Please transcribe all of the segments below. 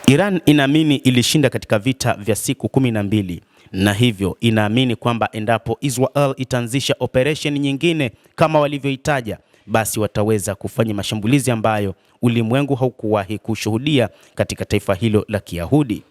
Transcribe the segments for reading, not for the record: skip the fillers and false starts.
Iran inaamini ilishinda katika vita vya siku 12 na hivyo inaamini kwamba endapo Israel itaanzisha operation nyingine kama walivyoitaja, basi wataweza kufanya mashambulizi ambayo ulimwengu haukuwahi kushuhudia katika taifa hilo la Kiyahudi.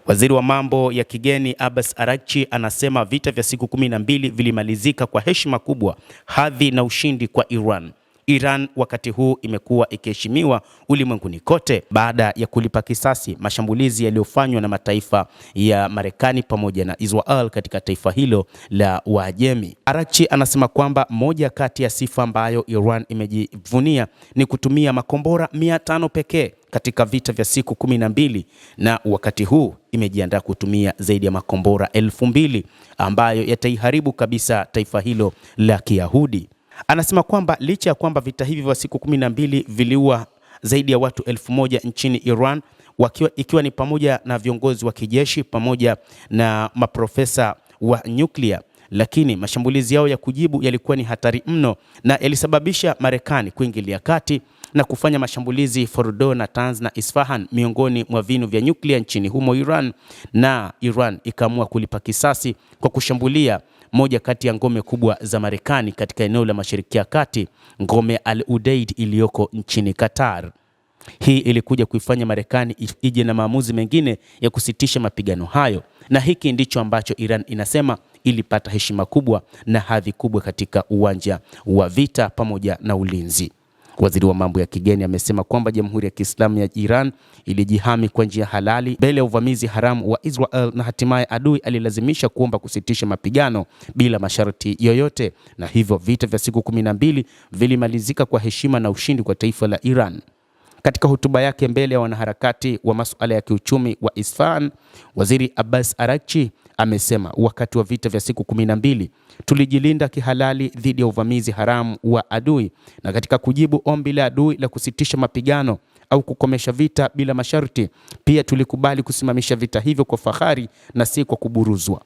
Waziri wa mambo ya kigeni Abbas Araghchi anasema vita vya siku 12 vilimalizika kwa heshima kubwa, hadhi na ushindi kwa Iran. Iran wakati huu imekuwa ikiheshimiwa ulimwenguni kote baada ya kulipa kisasi mashambulizi yaliyofanywa na mataifa ya Marekani pamoja na Israel katika taifa hilo la Uajemi. Araghchi anasema kwamba moja kati ya sifa ambayo Iran imejivunia ni kutumia makombora 500 pekee katika vita vya siku 12 na wakati huu imejiandaa kutumia zaidi ya makombora 2000 ambayo yataiharibu kabisa taifa hilo la Kiyahudi. Anasema kwamba licha ya kwamba vita hivi vya siku 12 viliua zaidi ya watu 1000 nchini Iran, ikiwa ni pamoja na viongozi wa kijeshi pamoja na maprofesa wa nyuklia, lakini mashambulizi yao ya kujibu yalikuwa ni hatari mno na yalisababisha Marekani kuingilia kati na kufanya mashambulizi Fordo, Natanz na Isfahan miongoni mwa vinu vya nyuklia nchini humo Iran, na Iran ikaamua kulipa kisasi kwa kushambulia moja kati ya ngome kubwa za Marekani katika eneo la Mashariki ya Kati, ngome Al Udeid iliyoko nchini Qatar. Hii ilikuja kuifanya Marekani ije na maamuzi mengine ya kusitisha mapigano hayo, na hiki ndicho ambacho Iran inasema ilipata heshima kubwa na hadhi kubwa katika uwanja wa vita pamoja na ulinzi. Waziri wa mambo ya kigeni amesema kwamba Jamhuri ya Kiislamu ya Iran ilijihami kwa njia halali mbele ya uvamizi haramu wa Israel, na hatimaye adui alilazimisha kuomba kusitisha mapigano bila masharti yoyote, na hivyo vita vya siku 12 vilimalizika kwa heshima na ushindi kwa taifa la Iran. Katika hotuba yake mbele ya wanaharakati wa masuala ya kiuchumi wa Isfahan, Waziri Abbas Araghchi amesema wakati wa vita vya siku 12 tulijilinda kihalali dhidi ya uvamizi haramu wa adui, na katika kujibu ombi la adui la kusitisha mapigano au kukomesha vita bila masharti, pia tulikubali kusimamisha vita hivyo kwa fahari na si kwa kuburuzwa.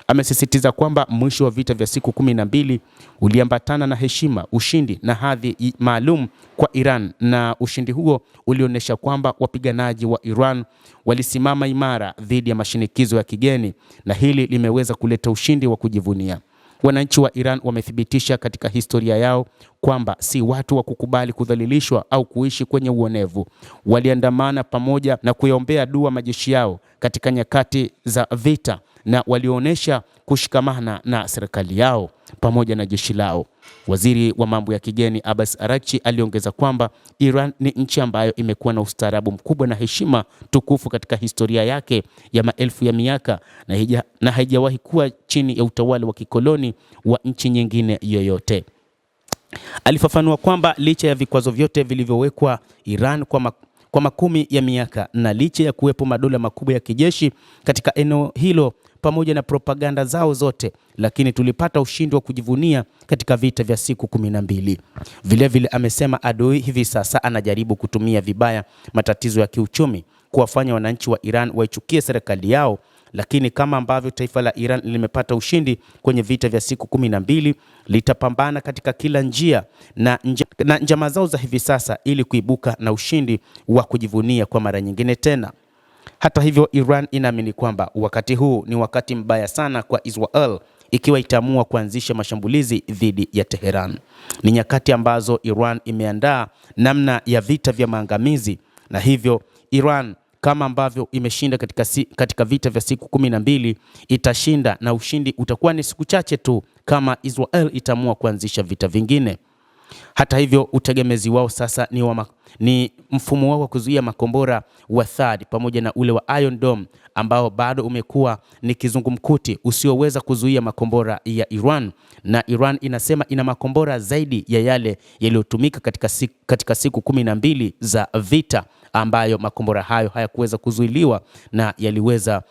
Amesisitiza kwamba mwisho wa vita vya siku 12 uliambatana na heshima, ushindi na hadhi maalum kwa Iran, na ushindi huo ulionyesha kwamba wapiganaji wa Iran walisimama imara dhidi ya mashinikizo ya kigeni, na hili limeweza kuleta ushindi wa kujivunia. Wananchi wa Iran wamethibitisha katika historia yao kwamba si watu wa kukubali kudhalilishwa au kuishi kwenye uonevu. Waliandamana pamoja na kuyaombea dua majeshi yao katika nyakati za vita, na walionyesha kushikamana na serikali yao pamoja na jeshi lao. Waziri wa mambo ya kigeni Abbas Araghchi aliongeza kwamba Iran ni nchi ambayo imekuwa na ustaarabu mkubwa na heshima tukufu katika historia yake ya maelfu ya miaka, na haijawahi kuwa chini ya utawala wa kikoloni wa nchi nyingine yoyote. Alifafanua kwamba licha ya vikwazo vyote vilivyowekwa Iran kwa makumi ya miaka, na licha ya kuwepo madola makubwa ya kijeshi katika eneo hilo pamoja na propaganda zao zote, lakini tulipata ushindi wa kujivunia katika vita vya siku 12. Vilevile amesema adui hivi sasa anajaribu kutumia vibaya matatizo ya kiuchumi kuwafanya wananchi wa Iran waichukie serikali yao, lakini kama ambavyo taifa la Iran limepata ushindi kwenye vita vya siku 12, litapambana katika kila njia na njama zao za hivi sasa ili kuibuka na ushindi wa kujivunia kwa mara nyingine tena. Hata hivyo, Iran inaamini kwamba wakati huu ni wakati mbaya sana kwa Israel ikiwa itaamua kuanzisha mashambulizi dhidi ya Tehran. Ni nyakati ambazo Iran imeandaa namna ya vita vya maangamizi, na hivyo Iran kama ambavyo imeshinda katika vita vya siku 12 itashinda, na ushindi utakuwa ni siku chache tu kama Israel itaamua kuanzisha vita vingine. Hata hivyo, utegemezi wao sasa ni mfumo wao wa kuzuia makombora wa THAAD pamoja na ule wa Iron Dome ambao bado umekuwa ni kizungumkuti usioweza kuzuia makombora ya Iran, na Iran inasema ina makombora zaidi ya yale yaliyotumika katika siku 12 za vita, ambayo makombora hayo hayakuweza kuzuiliwa na yaliweza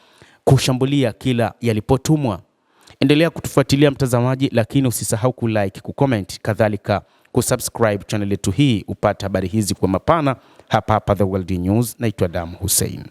kushambulia kila yalipotumwa. Endelea kutufuatilia mtazamaji, lakini usisahau kulike, kucomment, kadhalika kusubscribe channel yetu hii upate habari hizi kwa mapana hapa The World News. Naitwa Adam Hussein.